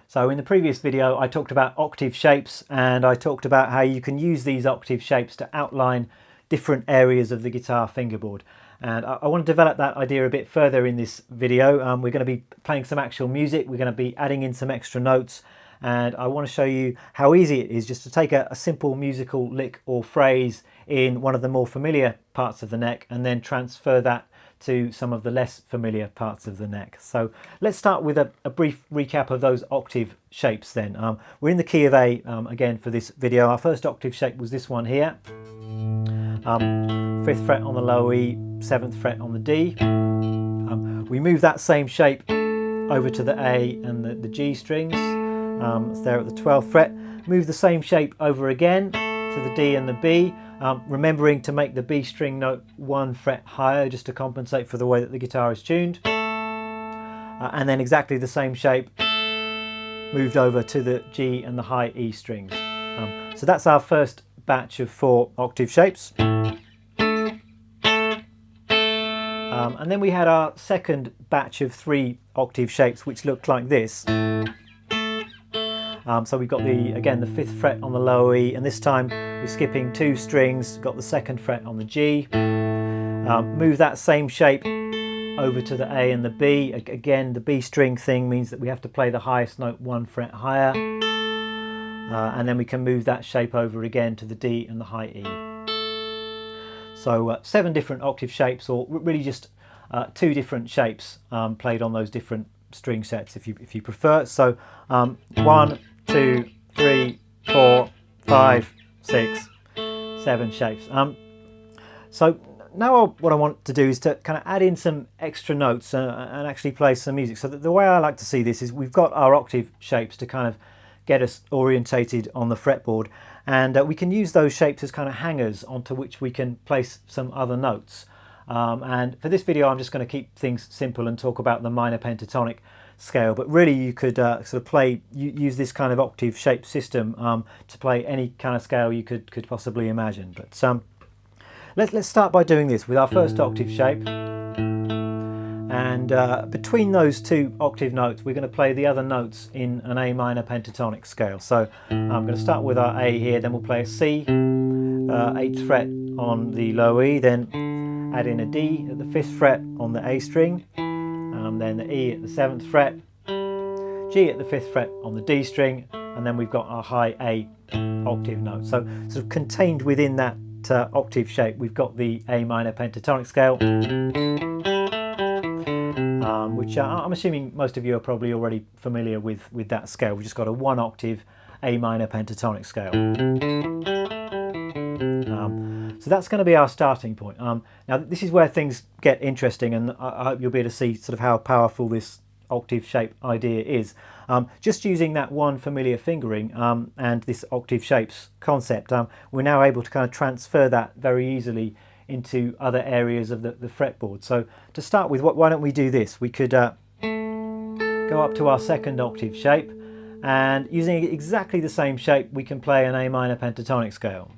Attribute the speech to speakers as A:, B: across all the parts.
A: So in the previous video I talked about octave shapes, and I talked about how you can use these octave shapes to outline different areas of the guitar fingerboard. And I want to develop that idea a bit further in this video. We're going to be playing some actual music, we're going to be adding in some extra notes, and I want to show you how easy it is just to take a simple musical lick or phrase in one of the more familiar parts of the neck and then transfer that to some of the less familiar parts of the neck. So let's start with a brief recap of those octave shapes then. We're in the key of A again for this video. Our first octave shape was this one here. 5th fret on the low E, 7th fret on the D. We move that same shape over to the A and the G strings. It's there at the 12th fret. Move the same shape over again to the D and the B. Remembering to make the B string note 1 fret higher just to compensate for the way that the guitar is tuned. And then exactly the same shape moved over to the G and the high E strings. So that's our first batch of 4 octave shapes. And then we had our second batch of 3 octave shapes which looked like this. So we've got again the 5th fret on the low E, and this time we're skipping 2 strings, got the 2nd fret on the G. Move that same shape over to the A and the B. Again, the B string thing means that we have to play the highest note 1 fret higher. And then we can move that shape over again to the D and the high E. So 7 different octave shapes, or really just 2 different shapes played on those different string sets if you prefer. So 1, 2, 3, 4, 5, 6, 7 shapes. So now what I want to do is to kind of add in some extra notes and actually play some music. So the way I like to see this is we've got our octave shapes to kind of get us orientated on the fretboard, and we can use those shapes as kind of hangers onto which we can place some other notes. And for this video I'm just going to keep things simple and talk about the minor pentatonic scale, but really you could sort of use this kind of octave shape system to play any kind of scale you could possibly imagine. But let's start by doing this with our first octave shape, and between those 2 octave notes we're going to play the other notes in an A minor pentatonic scale. So I'm going to start with our A here, then we'll play a C, 8th fret on the low E, then add in a D at the 5th fret on the A string, then the E at the 7th fret, G at the 5th fret on the D string, and then we've got our high A octave note. So sort of contained within that octave shape we've got the A minor pentatonic scale, which I'm assuming most of you are probably already familiar with that scale. We've just got a 1 octave A minor pentatonic scale. So that's going to be our starting point. Now this is where things get interesting, and I hope you'll be able to see sort of how powerful this octave shape idea is. Just using that one familiar fingering and this octave shapes concept, we're now able to kind of transfer that very easily into other areas of the fretboard. So to start with, why don't we do this? We could go up to our second octave shape, and using exactly the same shape we can play an A minor pentatonic scale.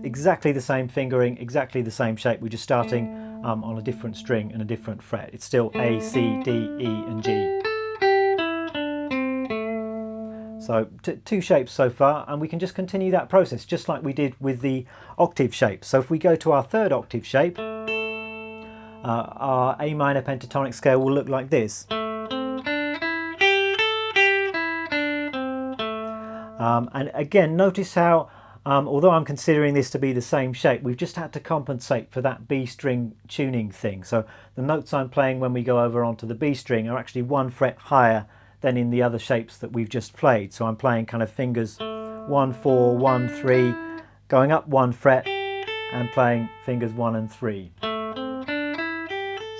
A: Exactly the same fingering, exactly the same shape. We're just starting on a different string and a different fret. It's still A, C, D, E and G. So 2 shapes so far, and we can just continue that process just like we did with the octave shape. So if we go to our third octave shape, our A minor pentatonic scale will look like this. And again, notice how although I'm considering this to be the same shape, we've just had to compensate for that B string tuning thing. So the notes I'm playing when we go over onto the B string are actually 1 fret higher than in the other shapes that we've just played. So I'm playing kind of fingers 1, 4, 1, 3, going up 1 fret and playing fingers 1 and 3.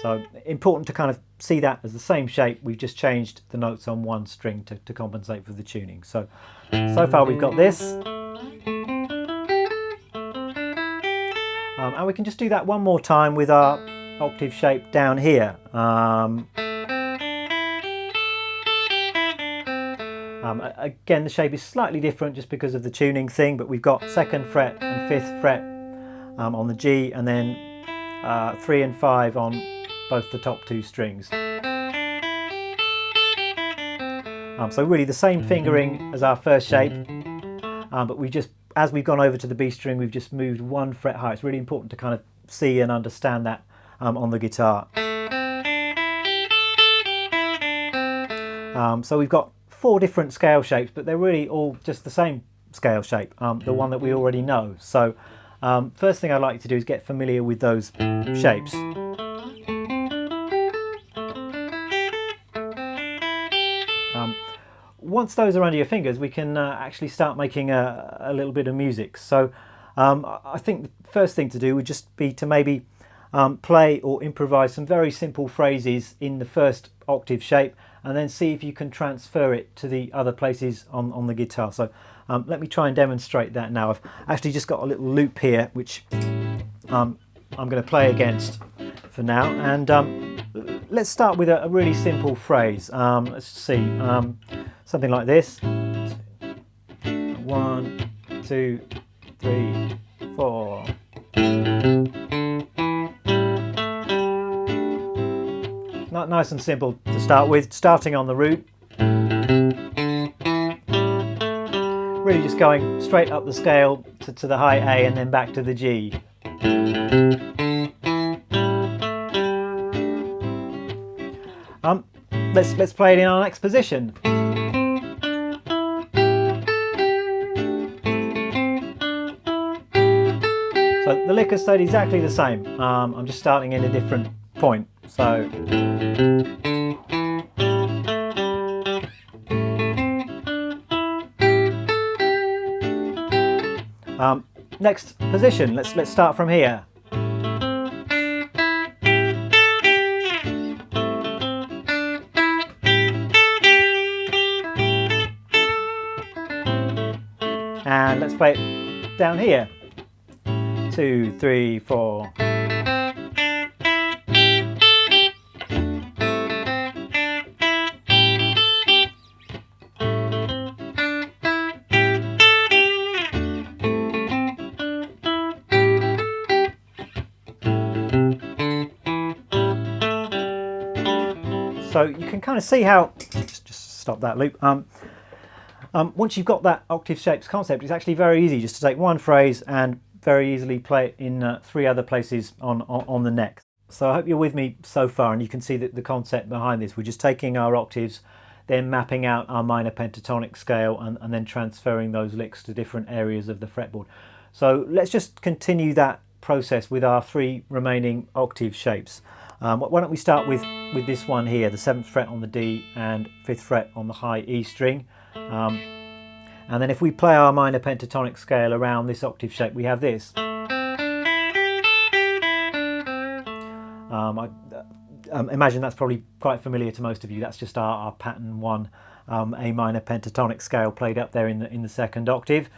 A: So important to kind of see that as the same shape, we've just changed the notes on 1 string to compensate for the tuning. So far we've got this. And we can just do that one more time with our octave shape down here. Again, the shape is slightly different just because of the tuning thing, but we've got 2nd fret and 5th fret on the G, and then 3 and 5 on both the top 2 strings. And So really the same fingering as our first shape, but we just, as we've gone over to the B string, we've just moved 1 fret higher. It's really important to kind of see and understand that on the guitar. So we've got 4 different scale shapes, but they're really all just the same scale shape, the one that we already know. So first thing I'd like you to do is get familiar with those shapes. Once those are under your fingers, we can actually start making a little bit of music. So I think the first thing to do would just be to maybe play or improvise some very simple phrases in the first octave shape, and then see if you can transfer it to the other places on the guitar. So let me try and demonstrate that now. I've actually just got a little loop here, which I'm going to play against for now. And let's start with a really simple phrase. Let's see, something like this. 1, 2, 3, 4. Not nice and simple to start with, starting on the root. Really just going straight up the scale to the high A and then back to the G. Let's play it in our next position. So the lick has stayed exactly the same. I'm just starting in a different point. So next position, let's start from here. And let's play it down here. 2, 3, 4. So you can kind of see how, just stop that loop. Once you've got that octave shapes concept, it's actually very easy just to take one phrase and very easily play it in 3 other places on the neck. So I hope you're with me so far, and you can see that the concept behind this. We're just taking our octaves, then mapping out our minor pentatonic scale, and then transferring those licks to different areas of the fretboard. So let's just continue that process with our 3 remaining octave shapes. Why don't we start with this one here, the 7th fret on the D and 5th fret on the high E string. And then if we play our minor pentatonic scale around this octave shape, we have this. I imagine that's probably quite familiar to most of you. That's just our pattern 1 A minor pentatonic scale played up there in the 2nd octave.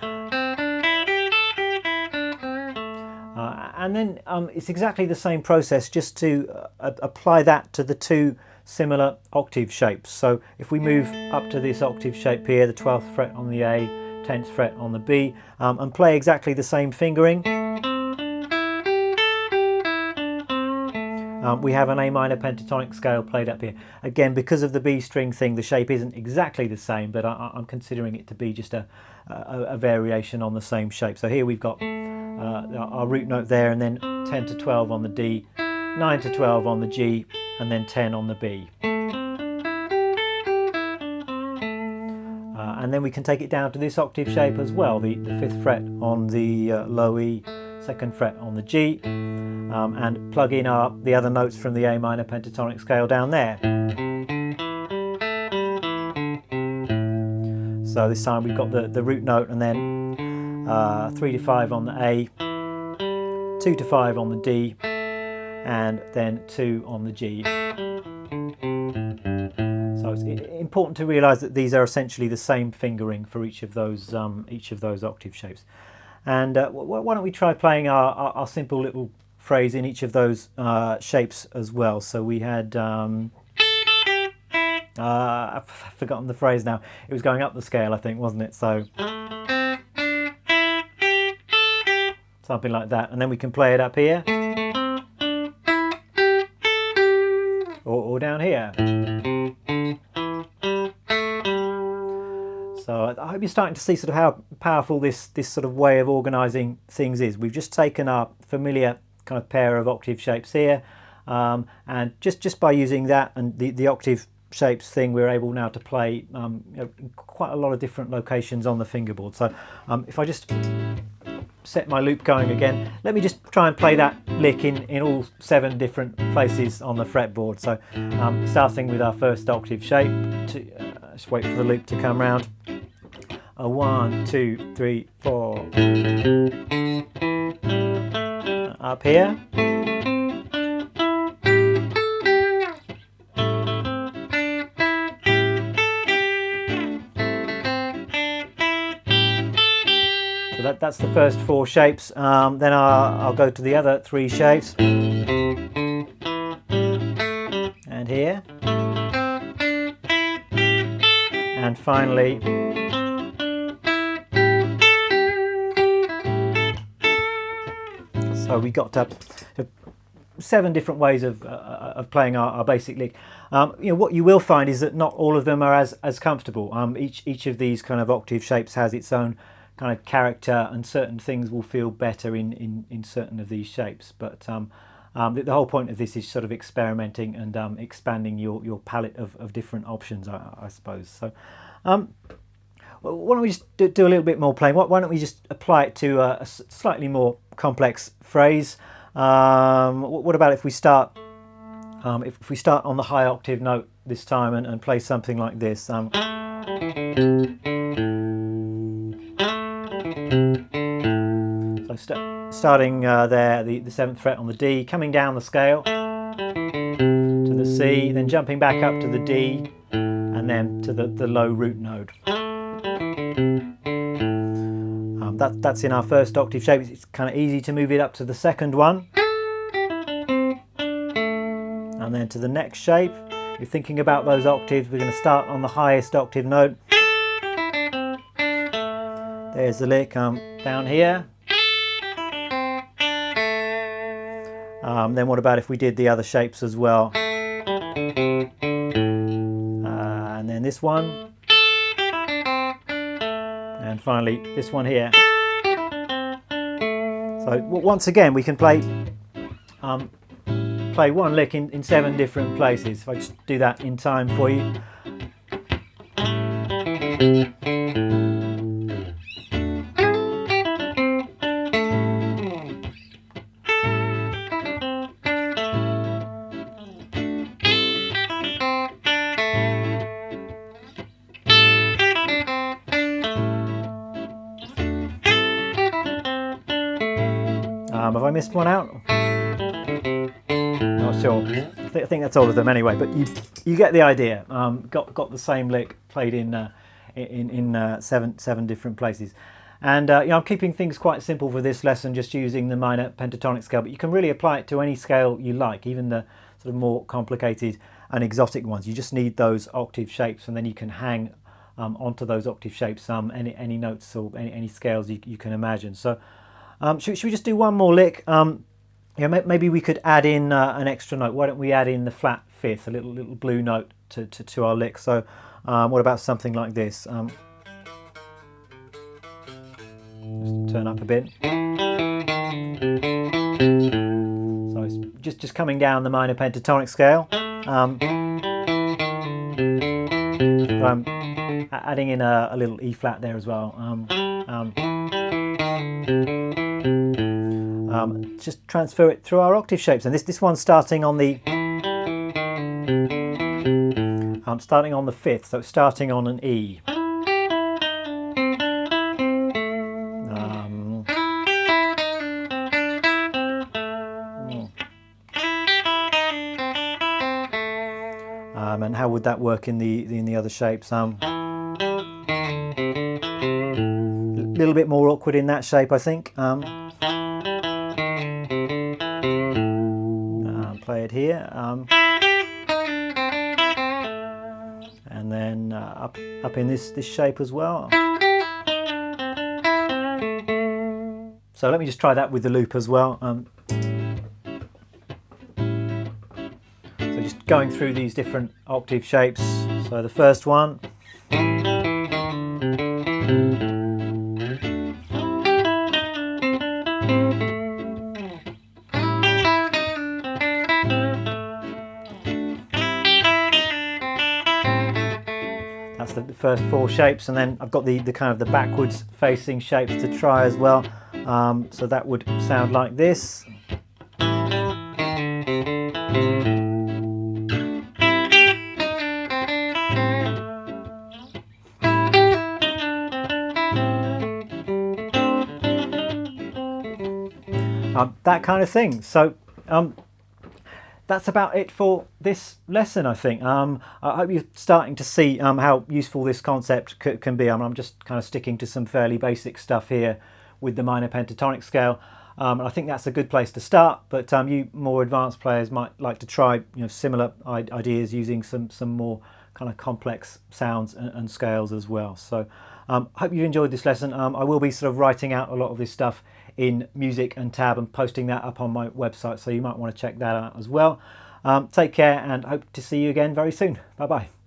A: And then it's exactly the same process, just to apply that to the 2 similar octave shapes. So if we move up to this octave shape here, the 12th fret on the A, 10th fret on the B, and play exactly the same fingering, we have an A minor pentatonic scale played up here. Again, because of the B string thing, the shape isn't exactly the same, but I'm considering it to be just a variation on the same shape. So here we've got our root note there, and then 10 to 12 on the D, 9 to 12 on the G, and then 10 on the B. And then we can take it down to this octave shape as well, the 5th fret on the low E, 2nd fret on the G, and plug in the other notes from the A minor pentatonic scale down there. So this time we've got the root note, and then 3 to 5 on the A, 2 to 5 on the D, and then 2 on the G. So it's important to realise that these are essentially the same fingering for each of those octave shapes. And why don't we try playing our simple little phrase in each of those shapes as well. So we had I've forgotten the phrase now. It was going up the scale, I think, wasn't it? So something like that, and then we can play it up here or down here. hope you're starting to see sort of how powerful this sort of way of organising things is. We've just taken our familiar kind of pair of octave shapes here, and just by using that and the octave shapes thing, we're able now to play in quite a lot of different locations on the fingerboard. So if I just set my loop going again, let me just try and play that lick in all 7 different places on the fretboard. So starting with our first octave shape, just wait for the loop to come round. 1, 2, 3, 4. Up here. So that's the first 4 shapes. Then I'll go to the other 3 shapes. And here. And finally, so we got 7 different ways of playing our basic lick. What you will find is that not all of them are as comfortable. Each of these kind of octave shapes has its own kind of character, and certain things will feel better in certain of these shapes. But the whole point of this is sort of experimenting and expanding your palette of different options, I suppose. So why don't we just do a little bit more playing? Why don't we just apply it to a slightly more complex phrase? What about if we start on the high octave note this time and play something like this? So starting there, the 7th fret on the D, coming down the scale to the C, then jumping back up to the D, and then to the low root node. That's in our first octave shape. It's kind of easy to move it up to the second one. And then to the next shape. You're thinking about those octaves. We're going to start on the highest octave note. There's the lick down here. Then what about if we did the other shapes as well? And then this one. And finally this one here. So once again we can play one lick in 7 different places. If I just do that in time for you. Have I missed one out? Not sure. I think that's all of them anyway. But you get the idea. Got the same lick played in 7 different places. And I'm keeping things quite simple for this lesson, just using the minor pentatonic scale. But you can really apply it to any scale you like, even the sort of more complicated and exotic ones. You just need those octave shapes, and then you can hang onto those octave shapes any notes or any scales you can imagine. So. Should we just do one more lick? Maybe we could add in an extra note. Why don't we add in the flat 5th, a little blue note to our lick? So what about something like this? Just turn up a bit. So it's just coming down the minor pentatonic scale. But I'm adding in a little E flat there as well. Just transfer it through our octave shapes, and this one's starting on the 5th, so it's starting on an E. And how would that work in the other shapes? A little bit more awkward in that shape, I think. Play it here, and then up in this shape as well. So let me just try that with the loop as well. So just going through these different octave shapes. So the first one, first 4 shapes, and then I've got the kind of the backwards facing shapes to try as well. So that would sound like this. That kind of thing. So that's about it for this lesson, I think. I hope you're starting to see how useful this concept can be. I'm just kind of sticking to some fairly basic stuff here with the minor pentatonic scale. I think that's a good place to start, but you more advanced players might like to try similar ideas using some more kind of complex sounds and scales as well. So hope you've enjoyed this lesson. I will be sort of writing out a lot of this stuff in Music and Tab and posting that up on my website, so you might want to check that out as well. Take care, and hope to see you again very soon. Bye bye.